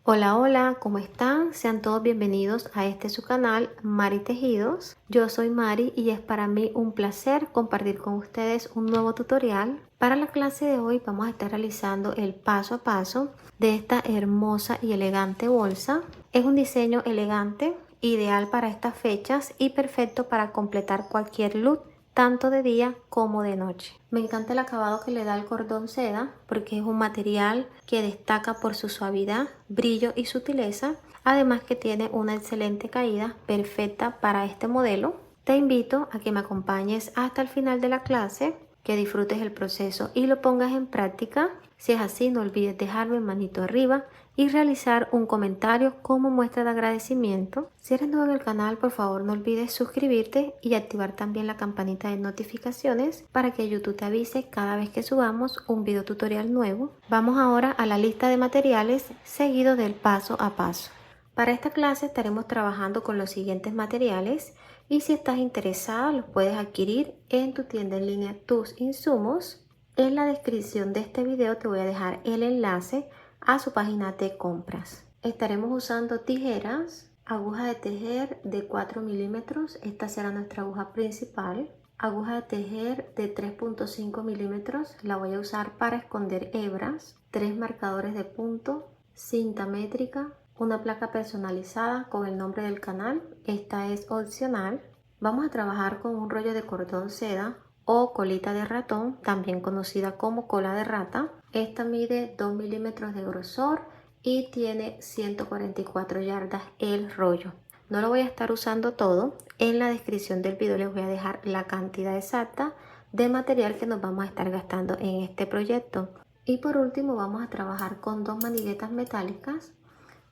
Hola, hola, ¿cómo están? Sean todos bienvenidos a su canal Mari Tejidos. Yo soy Mari y es para mí un placer compartir con ustedes un nuevo tutorial. Para la clase de hoy vamos a estar realizando el paso a paso de esta hermosa y elegante bolsa. Es un diseño elegante, ideal para estas fechas y perfecto para completar cualquier look, tanto de día como de noche. Me encanta el acabado que le da el cordón seda porque es un material que destaca por su suavidad, brillo y sutileza, además que tiene una excelente caída perfecta para este modelo. Te invito a que me acompañes hasta el final de la clase, que disfrutes el proceso y lo pongas en práctica. Si es así, no olvides dejarme manito arriba y realizar un comentario como muestra de agradecimiento. Si eres nuevo en el canal, por favor no olvides suscribirte y activar también la campanita de notificaciones para que YouTube te avise cada vez que subamos un video tutorial nuevo. Vamos ahora a la lista de materiales seguido del paso a paso. Para esta clase estaremos trabajando con los siguientes materiales y si estás interesada los puedes adquirir en tu tienda en línea Tus Insumos. En la descripción de este video te voy a dejar el enlace a su página de compras. Estaremos usando tijeras, aguja de tejer de 4 milímetros, esta será nuestra aguja principal. Aguja de tejer de 3.5 milímetros, la voy a usar para esconder hebras. 3 marcadores de punto, cinta métrica, una placa personalizada con el nombre del canal, esta es opcional. Vamos a trabajar con un rollo de cordón seda o colita de ratón, también conocida como cola de rata. Esta mide 2 milímetros de grosor y tiene 144 yardas el rollo. No lo voy a estar usando todo. En la descripción del video les voy a dejar la cantidad exacta de material que nos vamos a estar gastando en este proyecto. Y por último vamos a trabajar con 2 maniguetas metálicas.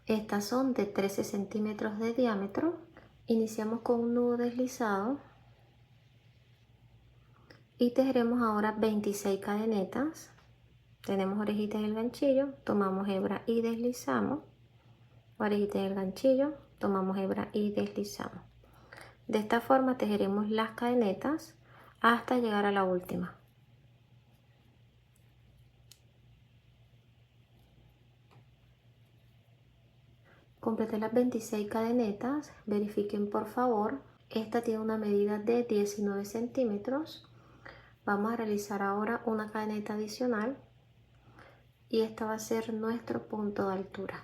Estas son de 13 centímetros de diámetro. Iniciamos con un nudo deslizado y tejeremos ahora 26 cadenetas. Tenemos orejitas en el ganchillo, tomamos hebra y deslizamos. Orejita en el ganchillo, tomamos hebra y deslizamos. De esta forma tejeremos las cadenetas hasta llegar a la última. Completé las 26 cadenetas, verifiquen por favor, esta tiene una medida de 19 centímetros. Vamos a realizar ahora una cadeneta adicional y esta va a ser nuestro punto de altura.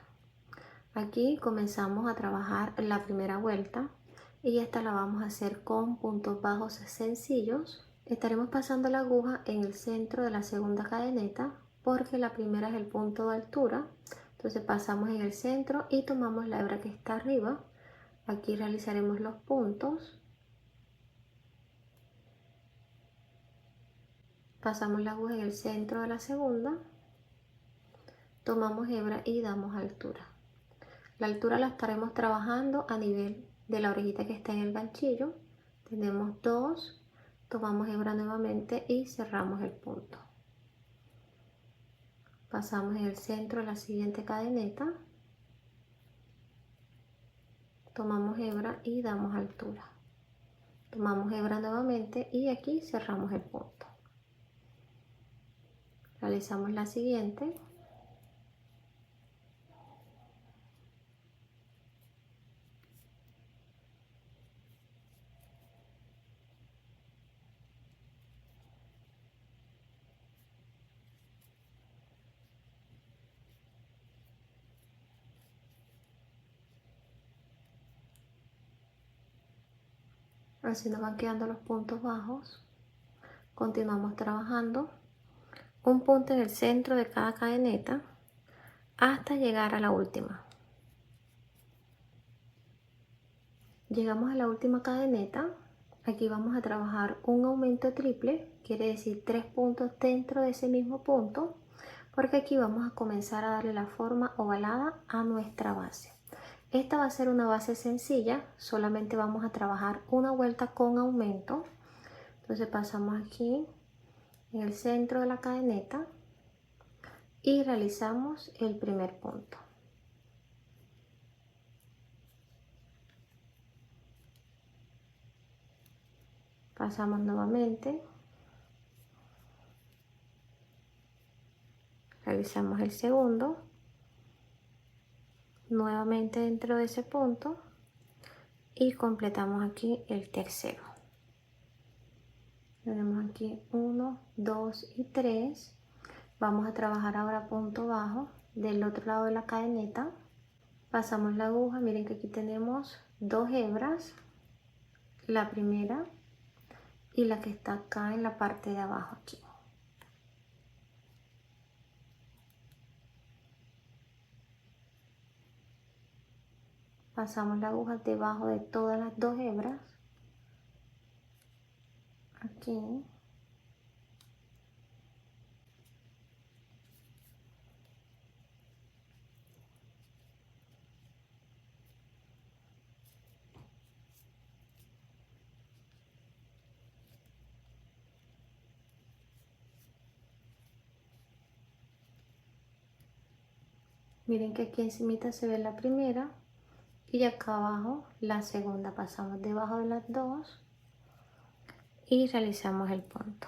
Aquí comenzamos a trabajar la primera vuelta y esta la vamos a hacer con puntos bajos sencillos. Estaremos pasando la aguja en el centro de la segunda cadeneta porque la primera es el punto de altura. Entonces pasamos en el centro y tomamos la hebra que está arriba. Aquí realizaremos los puntos. Pasamos la aguja en el centro de la segunda. Tomamos hebra y damos altura. La altura la estaremos trabajando a nivel de la orejita que está en el ganchillo. Tenemos 2, tomamos hebra nuevamente y cerramos el punto. Pasamos en el centro de la siguiente cadeneta, tomamos hebra y damos altura. Tomamos hebra nuevamente y aquí cerramos el punto. Realizamos la siguiente. Así nos van quedando los puntos bajos. Continuamos trabajando un punto en el centro de cada cadeneta hasta llegar a la última. Llegamos a la última cadeneta. Aquí vamos a trabajar un aumento triple, quiere decir 3 puntos dentro de ese mismo punto, porque aquí vamos a comenzar a darle la forma ovalada a nuestra base. Esta va a ser una base sencilla, solamente vamos a trabajar una vuelta con aumento. Entonces pasamos aquí en el centro de la cadeneta y realizamos el primer punto. Pasamos nuevamente, realizamos el segundo nuevamente dentro de ese punto y completamos aquí el tercero. Tenemos aquí 1, 2 y 3. Vamos a trabajar ahora punto bajo del otro lado de la cadeneta. Pasamos la aguja, miren que aquí tenemos 2 hebras, la primera y la que está acá en la parte de abajo aquí. Pasamos la aguja debajo de todas las 2 hebras, aquí. Miren que aquí encima se ve la primera y acá abajo la segunda. Pasamos debajo de las 2 y realizamos el punto.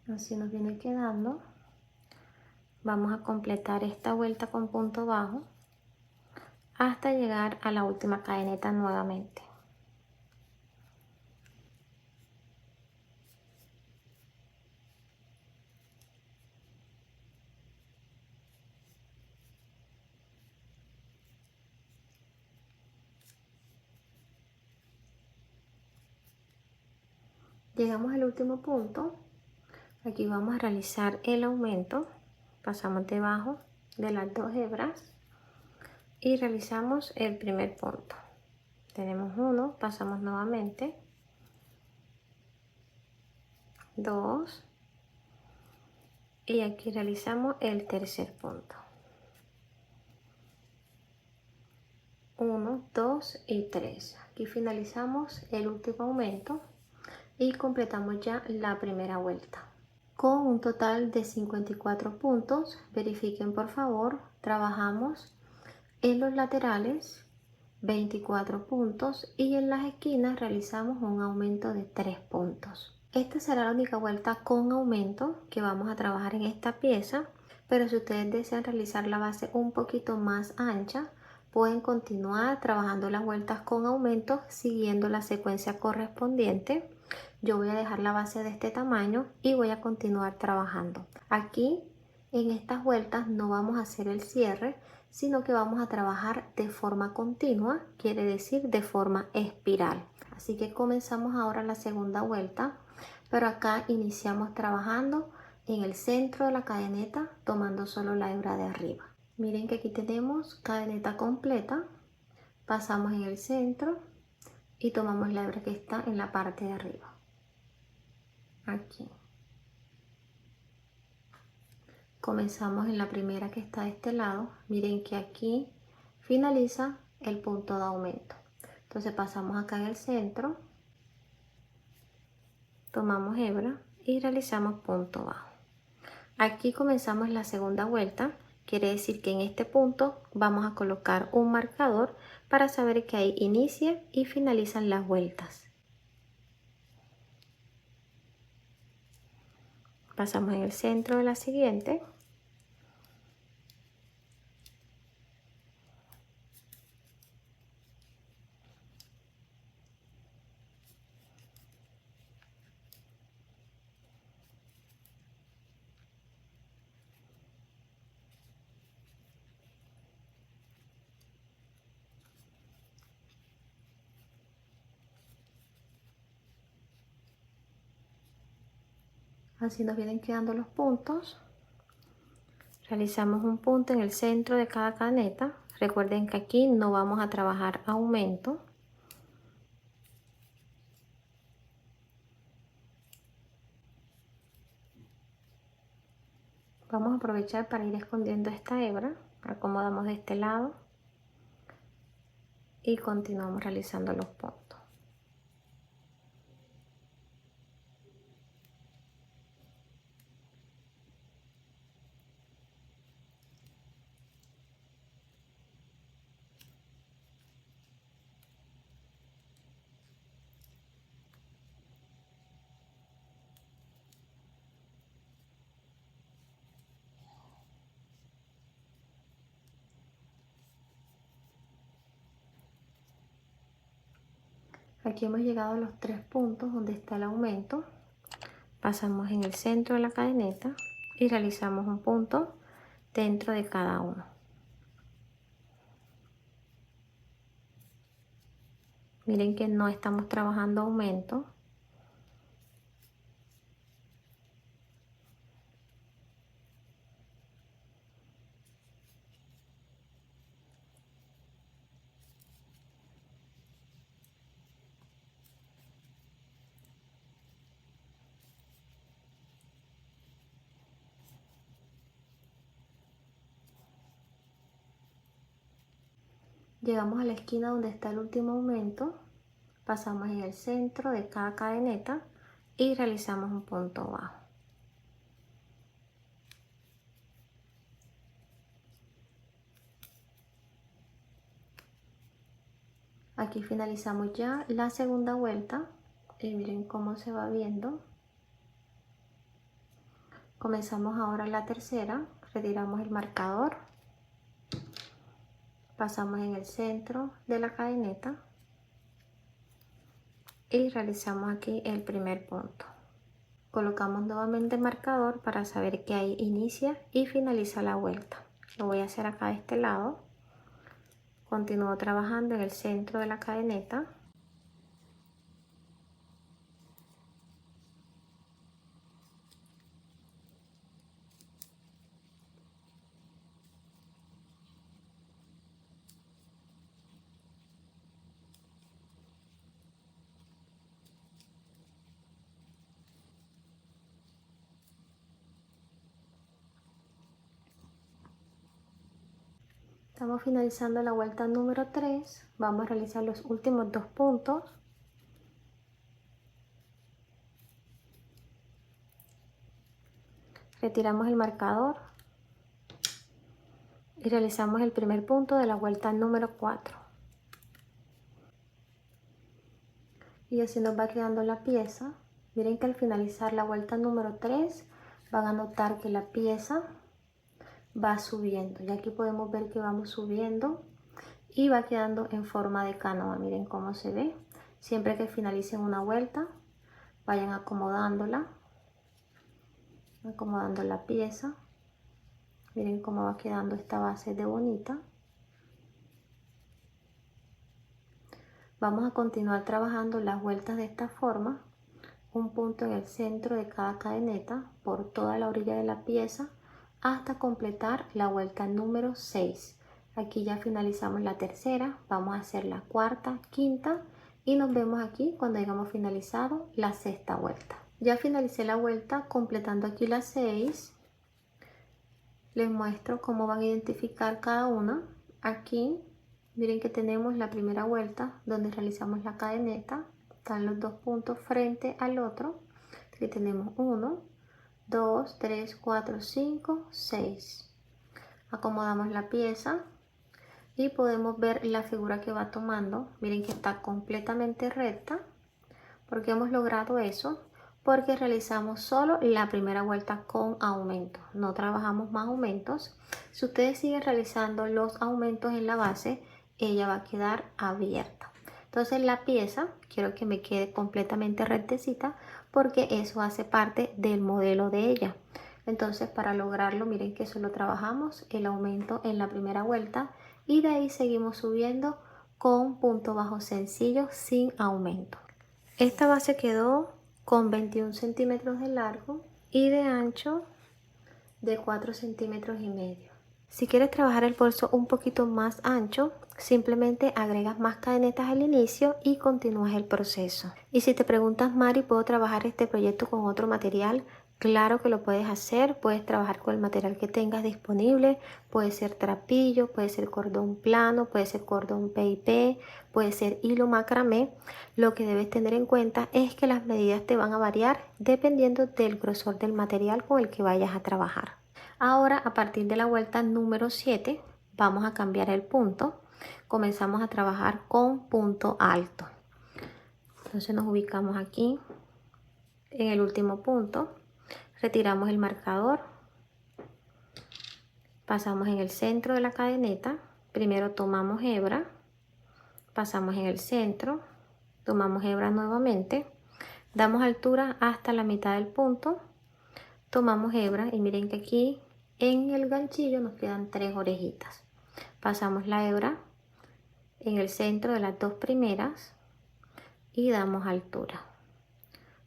Así nos viene quedando. Vamos a completar esta vuelta con punto bajo hasta llegar a la última cadeneta nuevamente. Llegamos al último punto. Aquí vamos a realizar el aumento. Pasamos debajo de las 2 hebras y realizamos el primer punto. Tenemos 1, pasamos nuevamente, 2 y aquí realizamos el tercer punto. 1, 2 y 3. Aquí finalizamos el último aumento y completamos ya la primera vuelta. Con un total de 54 puntos, verifiquen por favor, trabajamos en los laterales 24 puntos y en las esquinas realizamos un aumento de 3 puntos. Esta será la única vuelta con aumento que vamos a trabajar en esta pieza, pero si ustedes desean realizar la base un poquito más ancha, pueden continuar trabajando las vueltas con aumento siguiendo la secuencia correspondiente. Yo voy a dejar la base de este tamaño y voy a continuar trabajando. Aquí en estas vueltas no vamos a hacer el cierre, sino que vamos a trabajar de forma continua, quiere decir de forma espiral. Así que comenzamos ahora la segunda vuelta, pero acá iniciamos trabajando en el centro de la cadeneta, tomando solo la hebra de arriba. Miren que aquí tenemos cadeneta completa, pasamos en el centro y tomamos la hebra que está en la parte de arriba. Aquí. Comenzamos en la primera que está de este lado. Miren que aquí finaliza el punto de aumento. Entonces pasamos acá en el centro, tomamos hebra y realizamos punto bajo. Aquí comenzamos la segunda vuelta, quiere decir que en este punto vamos a colocar un marcador para saber que ahí inicia y finalizan las vueltas. Pasamos en el centro de la siguiente. Así nos vienen quedando los puntos. Realizamos un punto en el centro de cada cadeneta. Recuerden que aquí no vamos a trabajar aumento. Vamos a aprovechar para ir escondiendo esta hebra. Acomodamos de este lado y continuamos realizando los puntos. Aquí hemos llegado a los 3 puntos donde está el aumento. Pasamos en el centro de la cadeneta y realizamos un punto dentro de cada uno. Miren que no estamos trabajando aumento. Llegamos a la esquina donde está el último aumento, pasamos en el centro de cada cadeneta y realizamos un punto bajo. Aquí finalizamos ya la segunda vuelta y miren cómo se va viendo. Comenzamos ahora la tercera, retiramos el marcador. Pasamos en el centro de la cadeneta y realizamos aquí el primer punto. Colocamos nuevamente el marcador para saber que ahí inicia y finaliza la vuelta. Lo voy a hacer acá de este lado. Continúo trabajando en el centro de la cadeneta. Estamos finalizando la vuelta número 3. Vamos a realizar los últimos 2 puntos. Retiramos el marcador y realizamos el primer punto de la vuelta número 4. Y así nos va quedando la pieza. Miren que al finalizar la vuelta número 3 van a notar que la pieza va subiendo. Y aquí podemos ver que vamos subiendo y va quedando en forma de canoa. Miren cómo se ve. Siempre que finalicen una vuelta, vayan acomodando la pieza. Miren cómo va quedando esta base de bonita. Vamos a continuar trabajando las vueltas de esta forma. Un punto en el centro de cada cadeneta por toda la orilla de la pieza hasta completar la vuelta número 6. Aquí ya finalizamos la tercera, vamos a hacer la cuarta, quinta y nos vemos aquí cuando hayamos finalizado la sexta vuelta. Ya finalicé la vuelta completando aquí las 6. Les muestro cómo van a identificar cada una. Aquí miren que tenemos la primera vuelta donde realizamos la cadeneta. Están los 2 puntos frente al otro. Aquí tenemos 1, 2, 3, 4, 5, 6. Acomodamos la pieza y podemos ver la figura que va tomando. Miren que está completamente recta. ¿Por qué hemos logrado eso? Porque realizamos solo la primera vuelta con aumento, no trabajamos más aumentos. Si ustedes siguen realizando los aumentos en la base, ella va a quedar abierta. Entonces la pieza quiero que me quede completamente rectecita porque eso hace parte del modelo de ella. Entonces para lograrlo, miren que solo trabajamos el aumento en la primera vuelta y de ahí seguimos subiendo con punto bajo sencillo sin aumento. Esta base quedó con 21 centímetros de largo y de ancho de 4 centímetros y medio. Si quieres trabajar el bolso un poquito más ancho, simplemente agregas más cadenetas al inicio y continúas el proceso. Y si te preguntas, Mari, ¿puedo trabajar este proyecto con otro material? Claro que lo puedes hacer, puedes trabajar con el material que tengas disponible, puede ser trapillo, puede ser cordón plano, puede ser cordón PIP, puede ser hilo macramé. Lo que debes tener en cuenta es que las medidas te van a variar dependiendo del grosor del material con el que vayas a trabajar. Ahora, a partir de la vuelta número 7, vamos a cambiar el punto. Comenzamos a trabajar con punto alto. Entonces nos ubicamos aquí en el último punto. Retiramos el marcador. Pasamos en el centro de la cadeneta. Primero tomamos hebra. Pasamos en el centro. tomamos hebra nuevamente, damos altura hasta la mitad del punto, tomamos hebra y miren que aquí en el ganchillo nos quedan 3 orejitas. Pasamos la hebra en el centro de las 2 primeras y damos altura.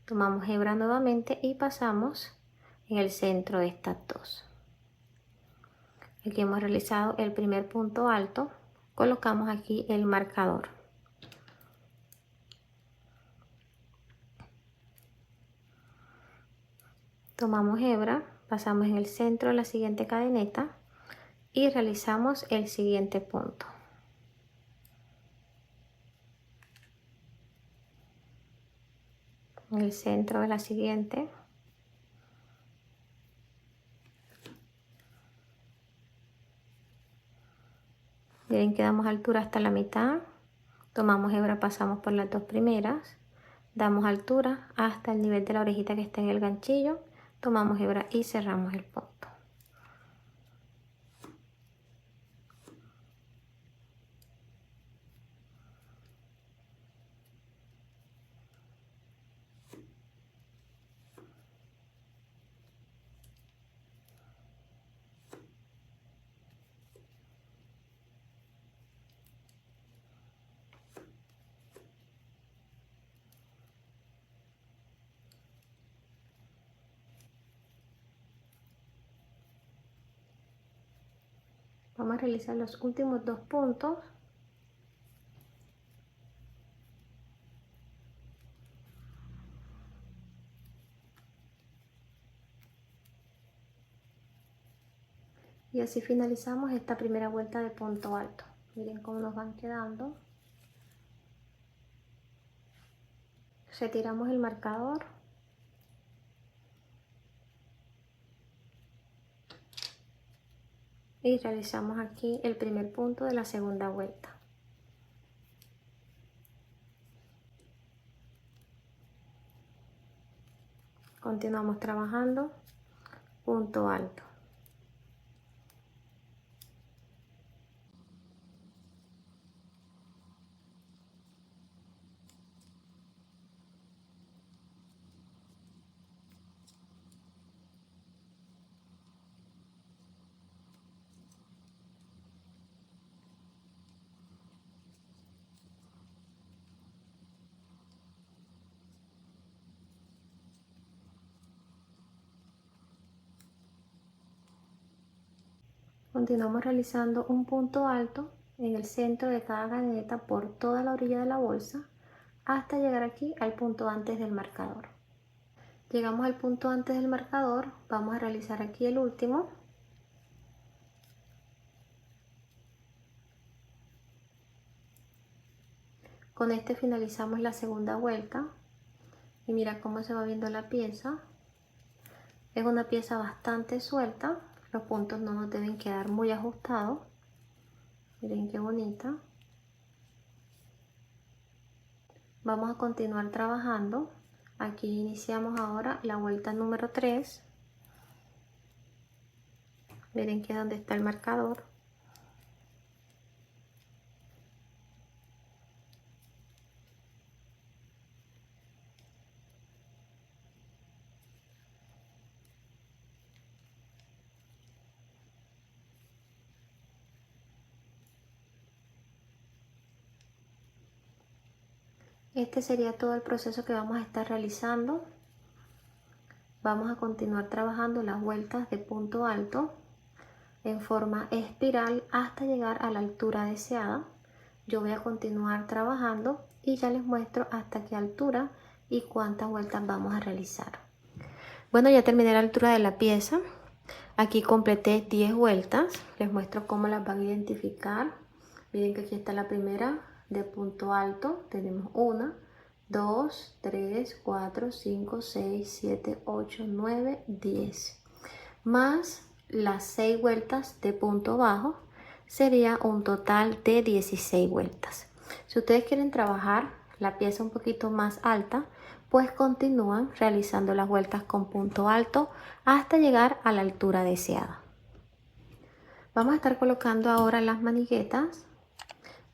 Tomamos hebra nuevamente y pasamos en el centro de estas 2. Aquí hemos realizado el primer punto alto, colocamos aquí el marcador. Tomamos hebra, pasamos en el centro de la siguiente cadeneta y realizamos el siguiente punto. En el centro de la siguiente. Miren que damos altura hasta la mitad. Tomamos hebra, pasamos por las 2 primeras. Damos altura hasta el nivel de la orejita que está en el ganchillo. Tomamos hebra y cerramos el punto. Vamos a realizar los últimos 2 puntos. Y así finalizamos esta primera vuelta de punto alto. Miren cómo nos van quedando. Retiramos el marcador. Y realizamos aquí el primer punto de la segunda vuelta. Continuamos trabajando punto alto. Continuamos realizando un punto alto en el centro de cada cadeneta por toda la orilla de la bolsa hasta llegar aquí al punto antes del marcador. Llegamos al punto antes del marcador, vamos a realizar aquí el último. Con este finalizamos la segunda vuelta y mira cómo se va viendo la pieza. Es una pieza bastante suelta, los puntos no nos deben quedar muy ajustados. Miren qué bonita. Vamos a continuar trabajando. Aquí iniciamos ahora la vuelta número 3. Miren que es donde está el marcador. Este sería todo el proceso que vamos a estar realizando. Vamos a continuar trabajando las vueltas de punto alto en forma espiral hasta llegar a la altura deseada. Yo voy a continuar trabajando y ya les muestro hasta qué altura y cuántas vueltas vamos a realizar. Bueno, ya terminé la altura de la pieza. Aquí completé 10 vueltas. Les muestro cómo las van a identificar. Miren que aquí está la primera de punto alto. Tenemos 1, 2, 3, 4, 5, 6, 7, 8, 9, 10. Más las 6 vueltas de punto bajo, sería un total de 16 vueltas. Si ustedes quieren trabajar la pieza un poquito más alta, pues continúan realizando las vueltas con punto alto hasta llegar a la altura deseada. Vamos a estar colocando ahora las maniguetas.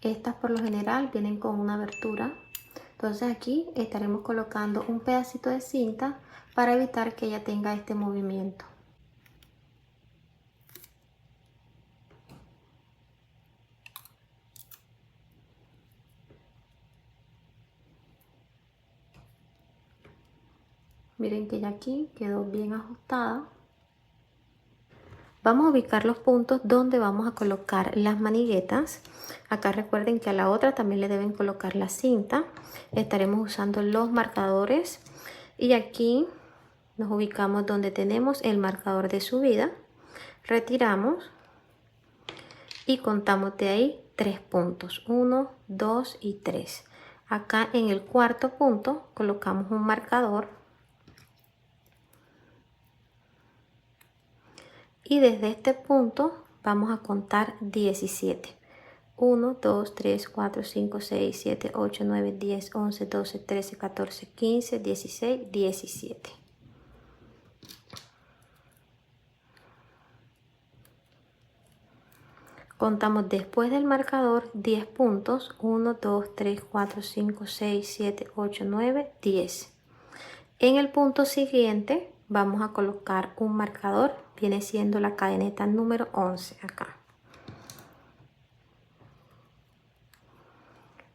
Estas por lo general vienen con una abertura Entonces aquí estaremos colocando un pedacito de cinta para evitar que ella tenga este movimiento. Miren que ya aquí quedó bien ajustada. Vamos a ubicar los puntos donde vamos a colocar las maniguetas. Acá recuerden que a la otra también le deben colocar la cinta. Estaremos usando los marcadores y aquí nos ubicamos donde tenemos el marcador de subida. Retiramos y contamos de ahí 3 puntos, 1, 2 y 3. Acá en el cuarto punto colocamos un marcador y desde este punto vamos a contar 17. 1, 2, 3, 4, 5, 6, 7, 8, 9, 10, 11, 12, 13, 14, 15, 16, 17. Contamos después del marcador 10 puntos. 1, 2, 3, 4, 5, 6, 7, 8, 9, 10. En el punto siguiente vamos a colocar un marcador. Viene siendo la cadeneta número 11 acá.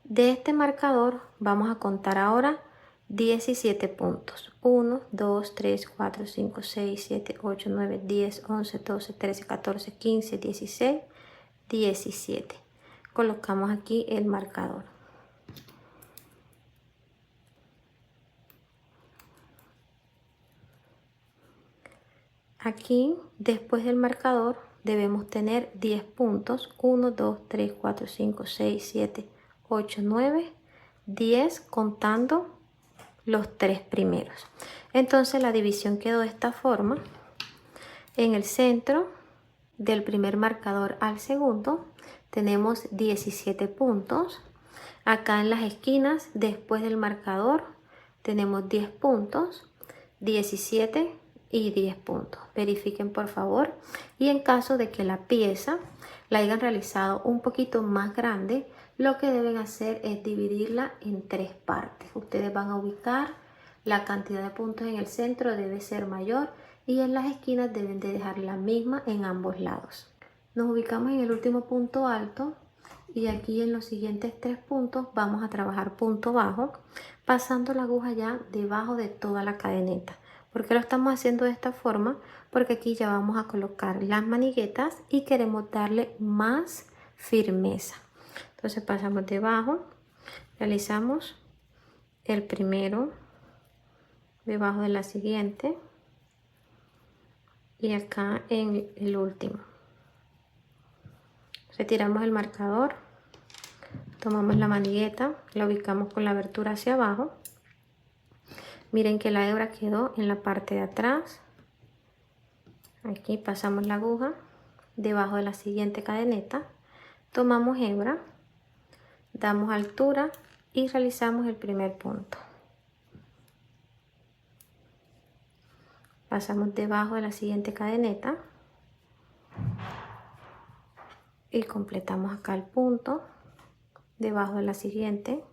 De este marcador vamos a contar ahora 17 puntos. 1, 2, 3, 4, 5, 6, 7, 8, 9, 10, 11, 12, 13, 14, 15, 16, 17. Colocamos aquí el marcador. Aquí, después del marcador, debemos tener 10 puntos. 1, 2, 3, 4, 5, 6, 7, 8, 9, 10 contando los 3 primeros. Entonces la división quedó de esta forma. En el centro del primer marcador al segundo tenemos 17 puntos. Acá en las esquinas, después del marcador, tenemos 10 puntos, 17 y 10 puntos. Verifiquen por favor. Y en caso de que la pieza la hayan realizado un poquito más grande, lo que deben hacer es dividirla en 3 partes. Ustedes van a ubicar la cantidad de puntos en el centro, debe ser mayor, y en las esquinas deben de dejar la misma en ambos lados. Nos ubicamos en el último punto alto y aquí en los siguientes 3 puntos vamos a trabajar punto bajo, pasando la aguja ya debajo de toda la cadeneta. ¿Por qué lo estamos haciendo de esta forma? Porque aquí ya vamos a colocar las maniguetas y queremos darle más firmeza. Entonces pasamos debajo, realizamos el primero, debajo de la siguiente y acá en el último. Retiramos el marcador, tomamos la manigueta, la ubicamos con la abertura hacia abajo. Miren que la hebra quedó en la parte de atrás. Aquí pasamos la aguja debajo de la siguiente cadeneta, tomamos hebra, damos altura y realizamos el primer punto. Pasamos debajo de la siguiente cadeneta y completamos acá el punto debajo de la siguiente.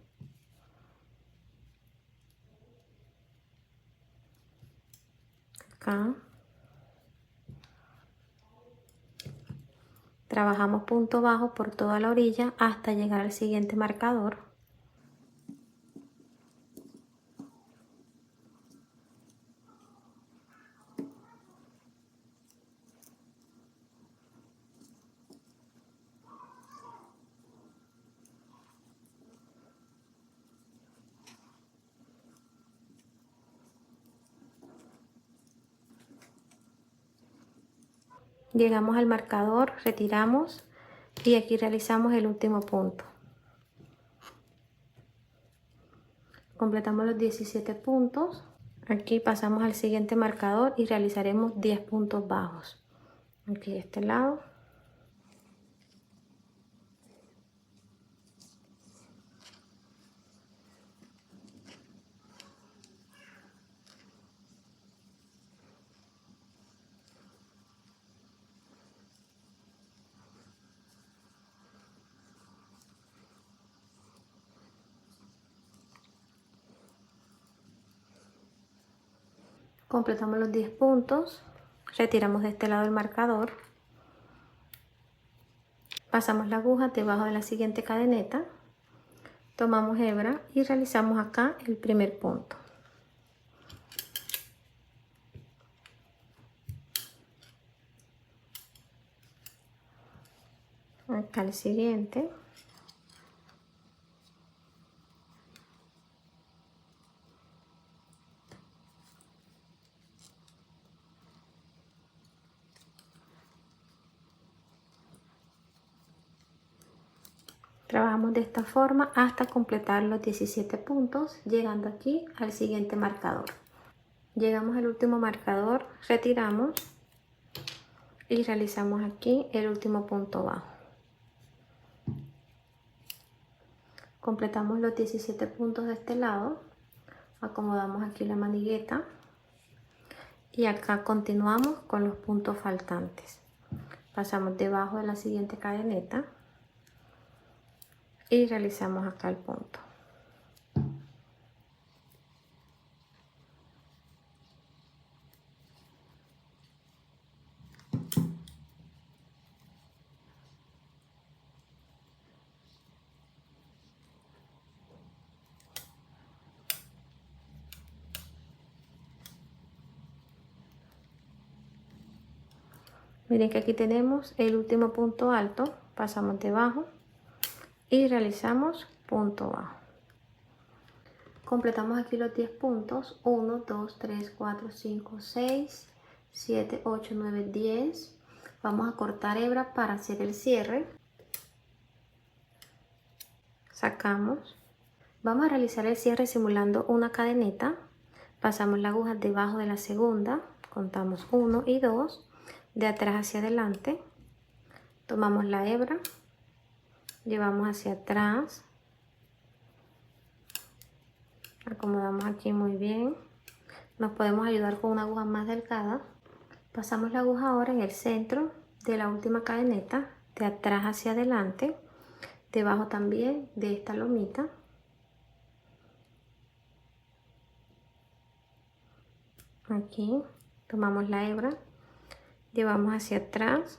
Acá trabajamos punto bajo por toda la orilla hasta llegar al siguiente marcador. Llegamos al marcador, retiramos y aquí realizamos el último punto. Completamos los 17 puntos. Aquí pasamos al siguiente marcador y realizaremos 10 puntos bajos. Aquí de este lado. Completamos los 10 puntos, retiramos de este lado el marcador, pasamos la aguja debajo de la siguiente cadeneta, tomamos hebra y realizamos acá el primer punto. Acá el siguiente. Trabajamos de esta forma hasta completar los 17 puntos, llegando aquí al siguiente marcador. Llegamos al último marcador, retiramos y realizamos aquí el último punto bajo. Completamos los 17 puntos de este lado, acomodamos aquí la manigueta y acá continuamos con los puntos faltantes. Pasamos debajo de la siguiente cadeneta y realizamos acá el punto. Miren que aquí tenemos el último punto alto, pasamos debajo y realizamos punto bajo. Completamos aquí los 10 puntos, 1, 2, 3, 4, 5, 6, 7, 8, 9, 10. Vamos a cortar hebra para hacer el cierre. Sacamos. Vamos a realizar el cierre simulando una cadeneta. Pasamos la aguja debajo de la segunda, contamos 1 y 2. De atrás hacia adelante, tomamos la hebra, llevamos hacia atrás, acomodamos aquí muy bien, nos podemos ayudar con una aguja más delgada, pasamos la aguja ahora en el centro de la última cadeneta, de atrás hacia adelante, debajo también de esta lomita, aquí tomamos la hebra, llevamos hacia atrás,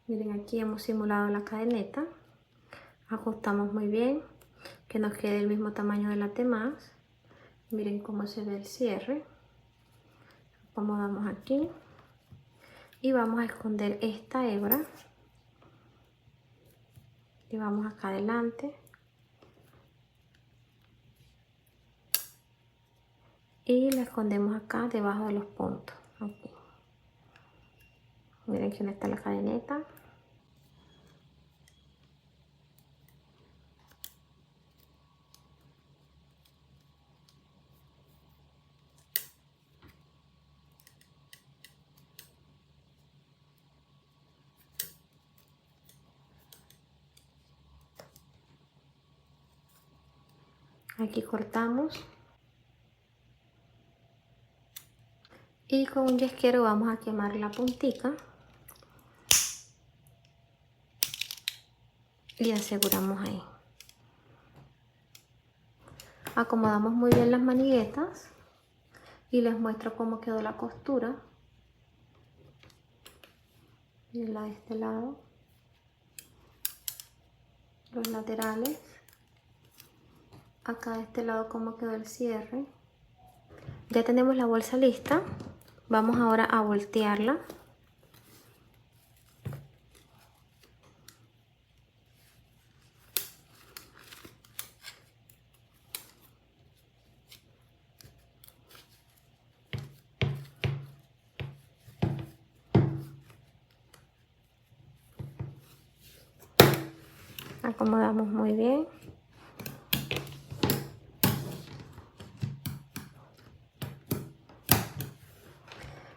miren aquí hemos simulado la cadeneta, ajustamos muy bien, que nos quede el mismo tamaño de las demás, miren cómo se ve el cierre, acomodamos aquí y vamos a esconder esta hebra, llevamos acá adelante y la escondemos acá debajo de los puntos, aquí. Miren que no está la cadeneta. Aquí cortamos y con un yesquero vamos a quemar la puntica y aseguramos ahí. Acomodamos muy bien las maniguetas y les muestro cómo quedó la costura. Miren la de este lado, los laterales, acá de este lado cómo quedó el cierre. Ya tenemos la bolsa lista, vamos ahora a voltearla. Acomodamos muy bien.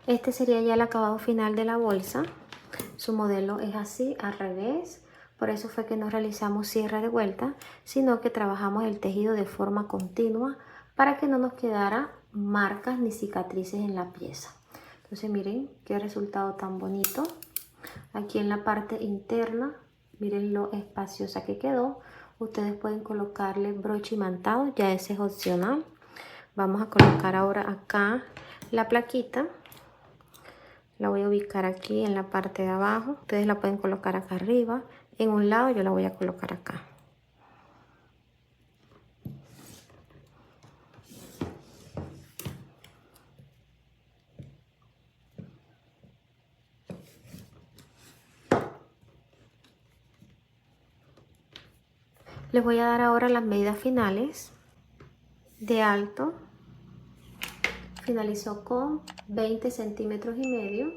Este sería ya el acabado final de la bolsa. Su modelo es así, al revés. Por eso fue que no realizamos cierre de vuelta, sino que trabajamos el tejido de forma continua para que no nos quedara marcas ni cicatrices en la pieza. Entonces miren qué resultado tan bonito. Aquí en la parte interna, miren lo espaciosa que quedó. Ustedes pueden colocarle broche imantado, ya ese es opcional. Vamos a colocar ahora acá la plaquita. La voy a ubicar aquí en la parte de abajo. Ustedes la pueden colocar acá arriba. En un lado yo la voy a colocar acá. Les voy a dar ahora las medidas finales. De alto finalizó con 20 centímetros y medio.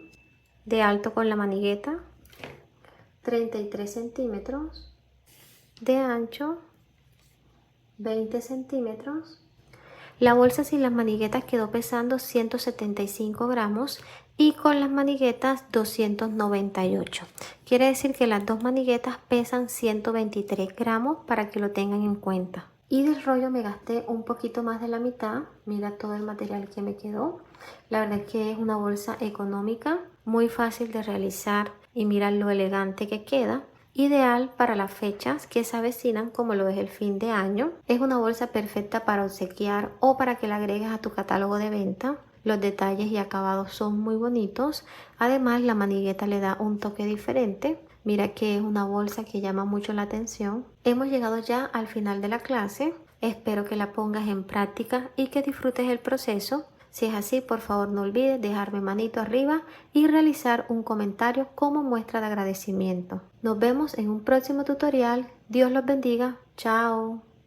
De alto con la manigueta 33 centímetros. De ancho 20 centímetros. La bolsa sin las maniguetas quedó pesando 175 gramos y con las maniguetas 298. Quiere decir que las dos maniguetas pesan 123 gramos para que lo tengan en cuenta. Y del rollo me gasté un poquito más de la mitad. Mira todo el material que me quedó. La verdad es que es una bolsa económica, muy fácil de realizar y mira lo elegante que queda. Ideal para las fechas que se avecinan como lo es el fin de año. Es una bolsa perfecta para obsequiar o para que la agregues a tu catálogo de venta. Los detalles y acabados son muy bonitos. Además la manigueta le da un toque diferente. Mira que es una bolsa que llama mucho la atención. Hemos llegado ya al final de la clase. Espero que la pongas en práctica y que disfrutes el proceso. Si es así, por favor no olvides dejarme manito arriba y realizar un comentario como muestra de agradecimiento. Nos vemos en un próximo tutorial. Dios los bendiga. Chao.